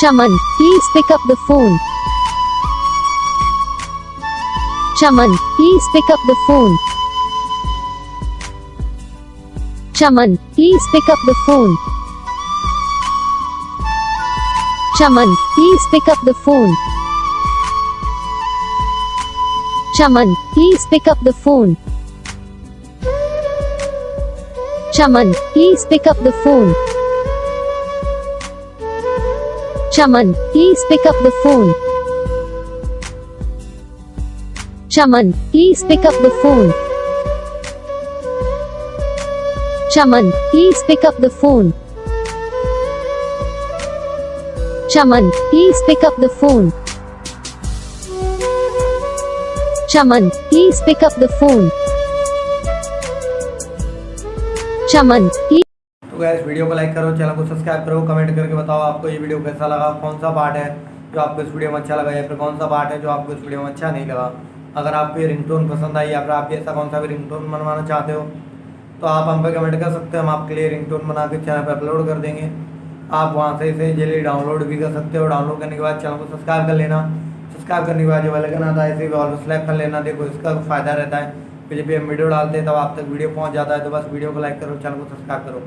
Chaman, please pick up the phone. Chaman, please pick up the phone. Chaman, please pick up the phone. Chaman, please pick up the phone. Chaman, please pick up the phone. Chaman, please pick up the phone. Chaman, please pick up the phone. Chaman, please pick up the phone. Chaman, please pick up the phone. Chaman, please pick up the phone. Chaman, please pick up the phone. Chaman, please. तो guys video को like करो, channel को subscribe करो, comment करके बताओ आपको ये video कैसा लगा, कौन सा पार्ट है जो आपको इस वीडियो में अच्छा लगा या फिर कौन सा पार्ट है जो आपको इस वीडियो में अच्छा नहीं लगा। अगर आपको ये रिंगटोन पसंद आई या फिर आप ऐसा कौन सा भी रिंगटोन बनवाना चाहते हो तो आप हम पे कमेंट कर सकते हो, हम आपके लिए रिंगटोन बना के चैनल पर अपलोड कर देंगे। आप वहाँ से इसे जल्दी डाउनलोड भी कर सकते हो। डाउनलोड करने के बाद चैनल को सब्सक्राइब कर लेना। सब्सक्राइब करने के बाद जो वाला आता है इसे भी ऑल सेलेक्ट कर लेना। देखो इसका फ़ायदा रहता है कि जब भी हम वीडियो डालते हैं तब आप तक वीडियो पहुँच जाता है। तो बस वीडियो को लाइक करो, चैनल को सब्सक्राइब करो।